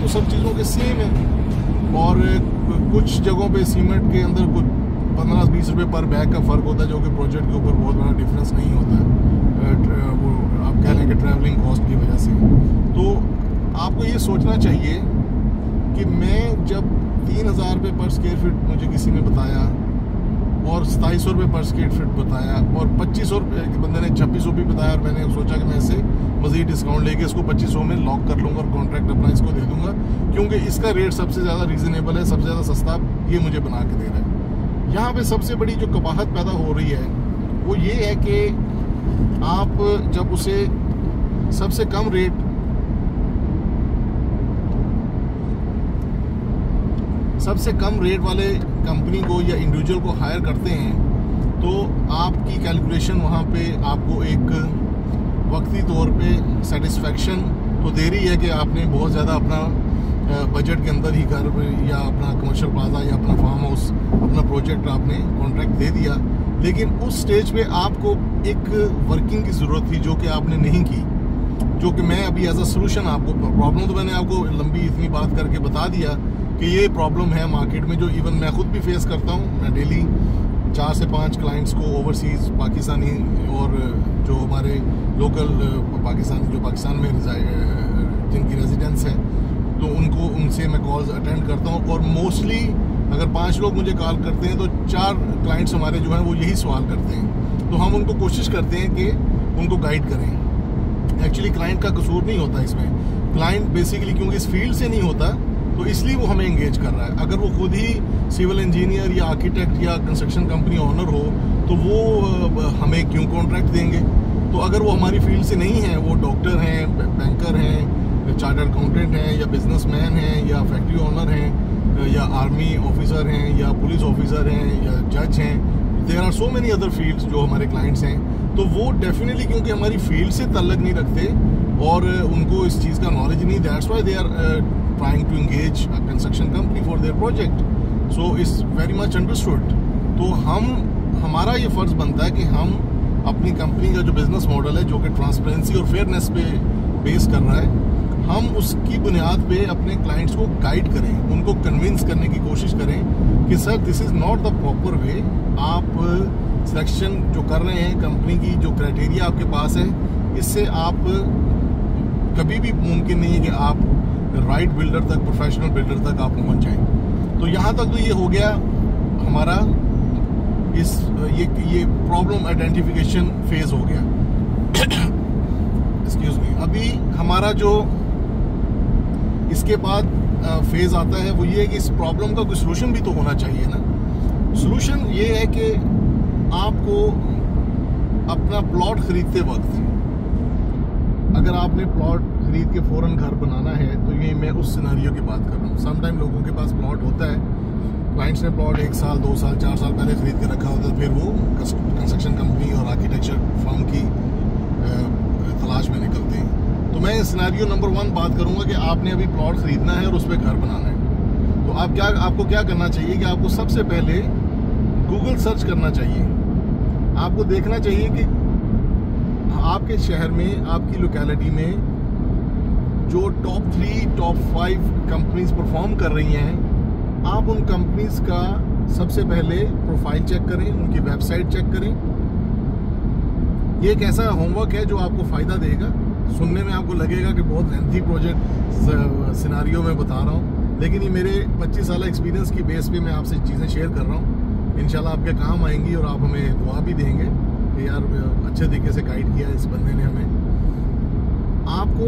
तो सब चीज़ों के सेम है। और कुछ जगहों पे सीमेंट के अंदर कुछ 15-20 रुपये पर बैग का फ़र्क होता है, जो कि प्रोजेक्ट के ऊपर बहुत बड़ा डिफरेंस नहीं होता है, वो आप कह लें कि ट्रैवलिंग कॉस्ट की वजह से। तो आपको ये सोचना चाहिए कि मैं जब 3000 रुपये पर स्क्वायर फीट मुझे किसी ने बताया और 2700 रुपये पर स्क्वायर फीट बताया और 2500 रुपये के बंदे ने 2600 भी बताया, और मैंने सोचा कि मैं इससे मज़ीद डिस्काउंट लेके इसको 2500 में लॉक कर लूँगा और कॉन्ट्रैक्ट अपना इसको दे दूँगा, क्योंकि इसका रेट सबसे ज़्यादा रीज़नेबल है, सबसे ज़्यादा सस्ता ये मुझे बना के दे रहा है। यहाँ पे सबसे बड़ी जो कबाहत पैदा हो रही है वो ये है कि आप जब उसे सबसे कम रेट वाले कंपनी को या इंडिविजुअल को हायर करते हैं, तो आपकी कैलकुलेशन वहाँ पे आपको एक वक्ती तौर पे सेटिस्फेक्शन तो दे रही है कि आपने बहुत ज़्यादा अपना बजट के अंदर ही घर या अपना कमर्शियल प्लाजा या अपना फार्म हाउस, अपना प्रोजेक्ट आपने कॉन्ट्रैक्ट दे दिया, लेकिन उस स्टेज पे आपको एक वर्किंग की ज़रूरत थी जो कि आपने नहीं की, जो कि मैं अभी एज अ सोल्यूशन आपको, प्रॉब्लम तो मैंने आपको लंबी इतनी बात करके बता दिया कि ये प्रॉब्लम है मार्केट में, जो इवन मैं खुद भी फेस करता हूँ। मैं डेली 4 से 5 क्लाइंट्स को ओवरसीज़ पाकिस्तानी और जो हमारे लोकल पाकिस्तानी जो पाकिस्तान में जिनकी रेजिडेंस है, तो उनसे मैं कॉल्स अटेंड करता हूँ, और मोस्टली अगर 5 लोग मुझे कॉल करते हैं तो 4 क्लाइंट्स हमारे जो हैं वो यही सवाल करते हैं। तो हम उनको कोशिश करते हैं कि उनको गाइड करें। एक्चुअली क्लाइंट का कसूर नहीं होता इसमें, क्लाइंट बेसिकली क्योंकि इस फील्ड से नहीं होता तो इसलिए वो हमें एंगेज कर रहा है। अगर वो खुद ही सिविल इंजीनियर या आर्किटेक्ट या कंस्ट्रक्शन कंपनी ओनर हो तो वो हमें क्यों कॉन्ट्रैक्ट देंगे। तो अगर वो हमारी फील्ड से नहीं है, वो डॉक्टर हैं, बैंकर हैं, चार्टर्ड अकाउंटेंट हैं, या बिजनेसमैन हैं, या फैक्ट्री ओनर हैं, या आर्मी ऑफिसर हैं, या पुलिस ऑफिसर हैं, या जज हैं, there are so many other fields जो हमारे क्लाइंट्स हैं, तो वो डेफिनेटली क्योंकि हमारी फील्ड से ताल्लुक नहीं रखते और उनको इस चीज़ का नॉलेज नहीं, that's why they are trying to engage a construction company for their project. So it's very much understood. तो हमारा ये फ़र्ज़ बनता है कि हम अपनी कंपनी का जो बिज़नेस मॉडल है, जो कि ट्रांसपेरेंसी और फेयरनेस पे बेस कर रहा है, हम उसकी बुनियाद पे अपने क्लाइंट्स को गाइड करें, उनको कन्विंस करने की कोशिश करें कि sir this is not the proper way. आप सिलेक्शन जो कर रहे हैं, कंपनी की जो क्राइटेरिया आपके पास है, इससे आप कभी भी मुमकिन नहीं है कि आप राइट बिल्डर तक, प्रोफेशनल बिल्डर तक आप पहुंच जाएं। तो यहाँ तक तो ये हो गया हमारा ये प्रॉब्लम आइडेंटिफिकेशन फेज हो गया। Excuse me. अभी हमारा जो इसके बाद फेज आता है वो ये है कि इस प्रॉब्लम का कोई सोल्यूशन भी तो होना चाहिए ना। सोल्यूशन ये है कि आपको अपना प्लॉट खरीदते वक्त, अगर आपने प्लॉट खरीद के फ़ौरन घर बनाना है, तो ये मैं उस सिनेरियो की बात कर रहा हूँ। समटाइम लोगों के पास प्लॉट होता है, क्लाइंट्स ने प्लॉट 1 साल 2 साल 4 साल पहले खरीद के रखा होता है, फिर वो कंस्ट्रक्शन कंपनी और आर्किटेक्चर फर्म की तलाश में निकलते हैं। तो मैं सिनेरियो नंबर 1 बात करूँगा कि आपने अभी प्लॉट खरीदना है और उस पर घर बनाना है। तो आपको क्या करना चाहिए कि आपको सबसे पहले गूगल सर्च करना चाहिए। आपको देखना चाहिए कि आपके शहर में, आपकी लोकेलिटी में जो टॉप 3 टॉप 5 कंपनीज परफॉर्म कर रही हैं, आप उन कंपनीज का सबसे पहले प्रोफाइल चेक करें, उनकी वेबसाइट चेक करें। ये एक ऐसा होमवर्क है जो आपको फ़ायदा देगा। सुनने में आपको लगेगा कि बहुत लेंथी प्रोजेक्ट सिनारियो में बता रहा हूँ, लेकिन ये मेरे 25 साल एक्सपीरियंस की बेस पे मैं आपसे चीज़ें शेयर कर रहा हूँ। इंशाल्लाह आपके काम आएंगी और आप हमें दुआ भी देंगे कि यार अच्छे तरीके से गाइड किया इस बंदे ने हमें। आपको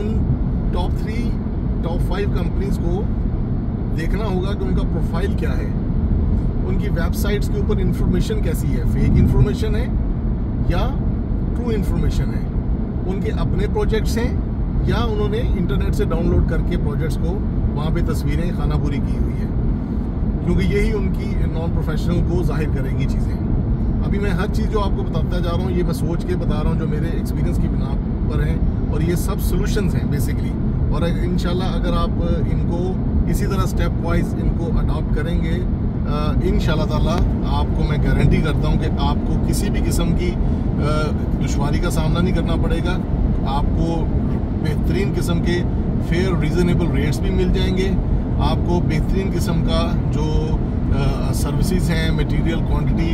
उन टॉप 3 टॉप 5 कंपनीज को देखना होगा कि उनका प्रोफाइल क्या है, उनकी वेबसाइट्स के ऊपर इंफॉर्मेशन कैसी है, फेक इंफॉर्मेशन है या ट्रू इंफॉर्मेशन है, उनके अपने प्रोजेक्ट्स हैं या उन्होंने इंटरनेट से डाउनलोड करके प्रोजेक्ट्स को वहाँ पे तस्वीरें खानापुरी की हुई है, क्योंकि यही उनकी नॉन प्रोफेशनल को जाहिर करेगी चीज़ें। अभी मैं हर चीज़ जो आपको बताता जा रहा हूँ ये मैं सोच के बता रहा हूँ, जो मेरे एक्सपीरियंस की बिना पर हैं, और ये सब सॉल्यूशंस हैं बेसिकली। और इंशाल्लाह अगर आप इनको इसी तरह स्टेप वाइज इनको अडॉप्ट करेंगे, इंशाल्लाह ताला आपको मैं गारंटी करता हूँ कि आपको किसी भी किस्म की दुश्वारी का सामना नहीं करना पड़ेगा। आपको बेहतरीन किस्म के फेयर रीज़नेबल रेट्स भी मिल जाएंगे। आपको बेहतरीन किस्म का जो सर्विसेज हैं, मटेरियल क्वांटिटी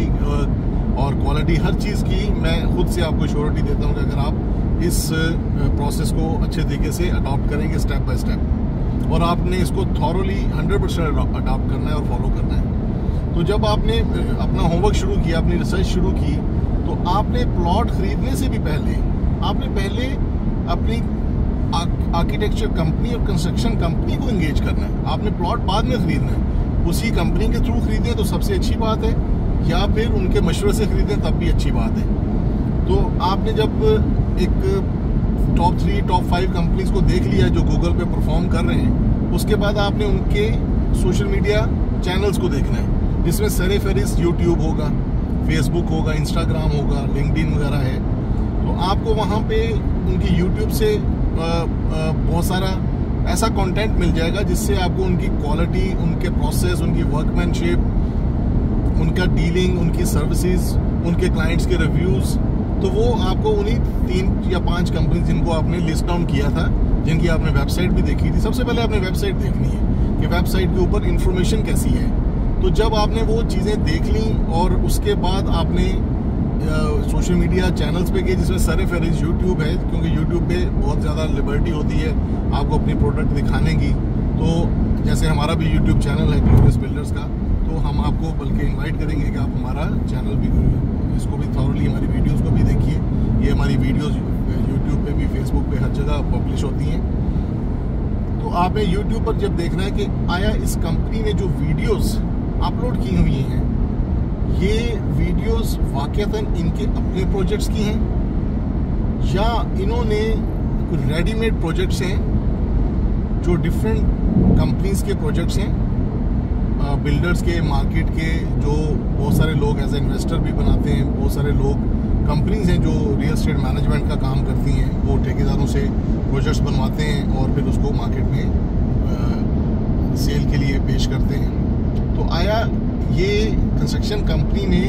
और क्वालिटी, हर चीज़ की मैं खुद से आपको श्योरिटी देता हूँ कि अगर आप इस प्रोसेस को अच्छे तरीके से अडॉप्ट करेंगे स्टेप बाय स्टेप, और आपने इसको थॉरली 100% अडॉप्ट करना है और फॉलो करना है। तो जब आपने अपना होमवर्क शुरू किया, अपनी रिसर्च शुरू की, तो आपने प्लॉट खरीदने से भी पहले अपनी आर्किटेक्चर कंपनी और कंस्ट्रक्शन कंपनी को एंगेज करना है। आपने प्लॉट बाद में खरीदना है, उसी कंपनी के थ्रू खरीदें तो सबसे अच्छी बात है, या फिर उनके मशवरे से खरीदें तब भी अच्छी बात है। तो आपने जब एक टॉप 3 टॉप 5 कंपनीज को देख लिया जो गूगल पे परफॉर्म कर रहे हैं, उसके बाद आपने उनके सोशल मीडिया चैनल्स को देखना है, जिसमें सरे फहरिस्त यूट्यूब होगा, फेसबुक होगा, इंस्टाग्राम होगा, लिंक्डइन वगैरह है। तो आपको वहाँ पे उनकी यूट्यूब से बहुत सारा ऐसा कंटेंट मिल जाएगा जिससे आपको उनकी क्वालिटी, उनके प्रोसेस, उनकी वर्कमैनशिप, उनका डीलिंग, उनकी सर्विसेज, उनके क्लाइंट्स के रिव्यूज़, तो वो आपको उन्हीं 3 या 5 कंपनी जिनको आपने लिस्ट डाउन किया था, जिनकी आपने वेबसाइट भी देखी थी, सबसे पहले आपने वेबसाइट देखनी है कि वेबसाइट के ऊपर इंफॉर्मेशन कैसी है। तो जब आपने वो चीज़ें देख ली और उसके बाद आपने सोशल मीडिया चैनल्स पे गए, जिसमें सरे फहरिस्त यूट्यूब है, क्योंकि यूट्यूब पे बहुत ज़्यादा लिबर्टी होती है आपको अपनी प्रोडक्ट दिखाने की। तो जैसे हमारा भी यूट्यूब चैनल है ग्लोरियस बिल्डर्स का, तो हम आपको बल्कि इनवाइट करेंगे कि आप हमारा चैनल भी, इसको भी थॉरली, हमारी वीडियोस को भी देखिए। ये हमारी वीडियोस यूट्यूब पे भी, फेसबुक पे, हर जगह पब्लिश होती हैं। तो आपने यूट्यूब पर जब देखना है कि आया इस कंपनी ने जो वीडियोस अपलोड की हुई हैं, ये वीडियोस वाकईतन इनके अपने प्रोजेक्ट्स की हैं या इन्होंने कुछ रेडीमेड प्रोजेक्ट्स हैं जो डिफरेंट कंपनीज के प्रोजेक्ट्स हैं, बिल्डर्स के, मार्केट के, जो बहुत सारे लोग एज ए इन्वेस्टर भी बनाते हैं। बहुत सारे लोग, कंपनीज हैं जो रियल एस्टेट मैनेजमेंट का काम करती हैं, वो ठेकेदारों से प्रोजेक्ट्स बनवाते हैं और फिर उसको मार्केट में सेल के लिए पेश करते हैं। तो आया ये कंस्ट्रक्शन कंपनी ने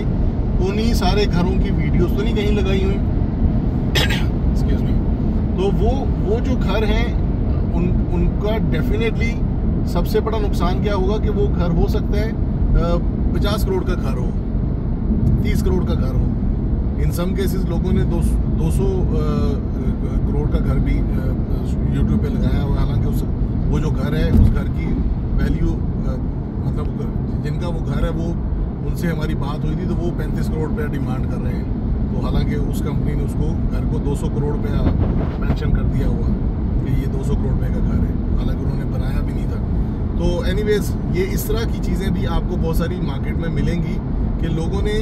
उन्हीं सारे घरों की वीडियोस तो नहीं कहीं लगाई हुई एक्सक्यूज मी। तो वो जो घर हैं उनका डेफिनेटली सबसे बड़ा नुकसान क्या होगा कि वो घर हो सकता है 50 करोड़ का घर हो, 30 करोड़ का घर हो। इन सम केसेस लोगों ने 200 करोड़ का घर भी यूट्यूब पे लगाया हुआ, हालांकि वो जो घर है उस घर की वैल्यू, मतलब जिनका वो घर है, वो उनसे हमारी बात हुई थी तो वो 35 करोड़ रुपया डिमांड कर रहे हैं। तो हालांकि उस कंपनी ने उसको घर को 200 करोड़ रुपया मेंशन कर दिया हुआ कि ये 200 करोड़ रुपये का घर है, हालांकि उन्होंने बनाया भी नहीं था। तो एनीवेज, ये इस तरह की चीज़ें भी आपको बहुत सारी मार्केट में मिलेंगी कि लोगों ने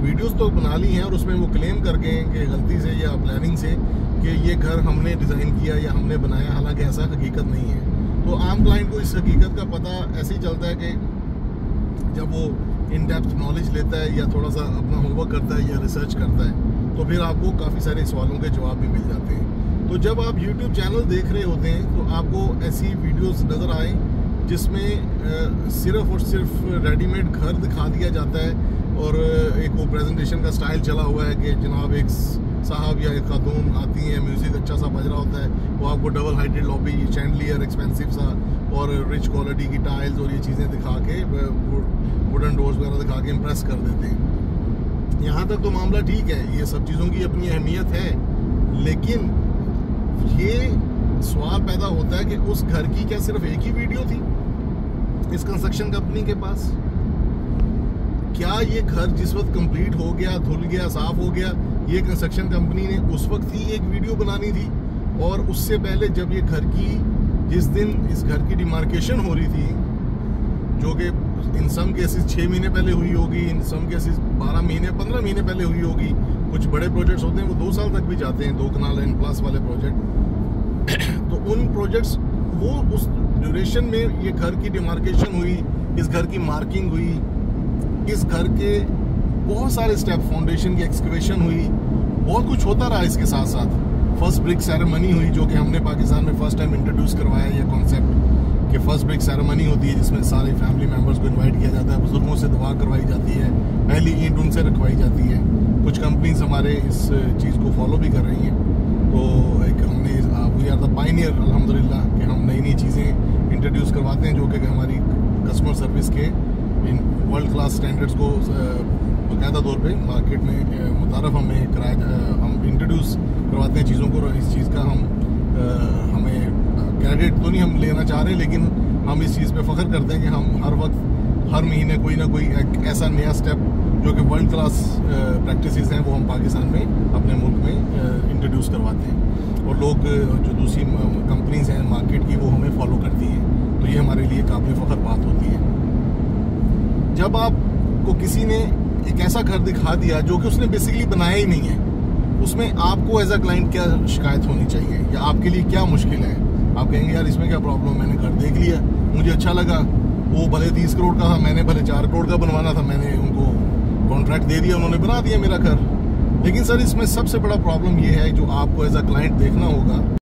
वीडियोस तो बना ली हैं और उसमें वो क्लेम कर गए कि गलती से या प्लानिंग से कि ये घर हमने डिज़ाइन किया या हमने बनाया, हालांकि ऐसा हकीकत नहीं है। तो आम क्लाइंट को इस हकीकत का पता ऐसे ही चलता है कि जब वो इन डेप्थ नॉलेज लेता है या थोड़ा सा अपना होमवर्क करता है या रिसर्च करता है, तो फिर आपको काफ़ी सारे सवालों के जवाब भी मिल जाते हैं। तो जब आप YouTube चैनल देख रहे होते हैं तो आपको ऐसी वीडियोस नज़र आए जिसमें सिर्फ और सिर्फ रेडीमेड घर दिखा दिया जाता है और एक वो प्रेजेंटेशन का स्टाइल चला हुआ है कि जनाब एक साहब या एक खातून आती हैं, म्यूज़िक अच्छा सा बज रहा होता है, वो आपको डबल हाइटेड लॉबी, चैंडलियर एक्सपेंसिव सा और रिच क्वालिटी की टाइल्स और ये चीज़ें दिखा के, वुडन डोर्स वगैरह दिखा के इम्प्रेस कर देते हैं। यहाँ तक तो मामला ठीक है, ये सब चीज़ों की अपनी अहमियत है, लेकिन ये सवाल पैदा होता है कि उस घर की क्या सिर्फ एक ही वीडियो थी इस कंस्ट्रक्शन कंपनी के पास? क्या ये घर जिस वक्त कंप्लीट हो गया, धुल गया, साफ हो गया, ये कंस्ट्रक्शन कंपनी ने उस वक्त ही एक वीडियो बनानी थी? और उससे पहले जब ये घर की, जिस दिन इस घर की डिमार्केशन हो रही थी, जो कि इन सम केसेस 6 महीने पहले हुई होगी, इन सम केसेस 12 महीने 15 महीने पहले हुई होगी, कुछ बड़े प्रोजेक्ट्स होते हैं वो 2 साल तक भी जाते हैं, 2 कनाल एंड प्लस वाले प्रोजेक्ट। तो उन प्रोजेक्ट्स, वो उस ड्यूरेशन में ये घर की डिमार्केशन हुई, इस घर की मार्किंग हुई, इस घर के बहुत सारे स्टेप, फाउंडेशन की एक्सकवेशन हुई, बहुत कुछ होता रहा इसके साथ साथ। फर्स्ट ब्रिक सेरेमनी हुई, जो कि हमने पाकिस्तान में फर्स्ट टाइम इंट्रोड्यूस करवाया ये कॉन्सेप्ट कि फर्स्ट ब्रिक सेरेमनी होती है जिसमें सारे फैमिली मेम्बर्स को इन्वाइट किया जाता है, बुजुर्गों से दुआ करवाई जाती है, पहली ईंट उनसे रखवाई जाती है। कुछ कंपनीज हमारे इस चीज़ को फॉलो भी कर रही हैं। तो एक हमने वी आर द पायनियर अल्हम्दुलिल्लाह कि हम नई नई चीज़ें इंट्रोड्यूस करवाते हैं जो कि हमारी कस्टमर सर्विस के इन वर्ल्ड क्लास स्टैंडर्ड्स को बाकायदा तौर पे मार्केट में मुतारफ हमें हम इंट्रोड्यूस करवाते हैं चीज़ों को। इस चीज़ का हमें क्रेडिट तो नहीं हम लेना चाह रहे, लेकिन हम इस चीज़ पे फ़ख्र करते हैं कि हम हर वक्त हर महीने कोई ना कोई एक ऐसा नया स्टेप जो कि वर्ल्ड क्लास प्रैक्टिसेस हैं वो हम पाकिस्तान में अपने मुल्क में इंट्रोड्यूस करवाते हैं, और लोग जो दूसरी कंपनीज हैं मार्केट की वो हमें फॉलो करती हैं। तो ये हमारे लिए काबिल फ़ख्र बात होती है। जब आपको किसी ने एक ऐसा घर दिखा दिया जो कि उसने बेसिकली बनाया ही नहीं है, उसमें आपको एज अ क्लाइंट क्या शिकायत होनी चाहिए या आपके लिए क्या मुश्किल है? आप कहेंगे यार इसमें क्या प्रॉब्लम, मैंने घर देख लिया, मुझे अच्छा लगा, वो भले 30 करोड़ का था, मैंने भले 4 करोड़ का बनवाना था, मैंने उनको कॉन्ट्रैक्ट दे दिया, उन्होंने बना दिया मेरा घर। लेकिन सर इसमें सबसे बड़ा प्रॉब्लम ये है जो आपको एज अ क्लाइंट देखना होगा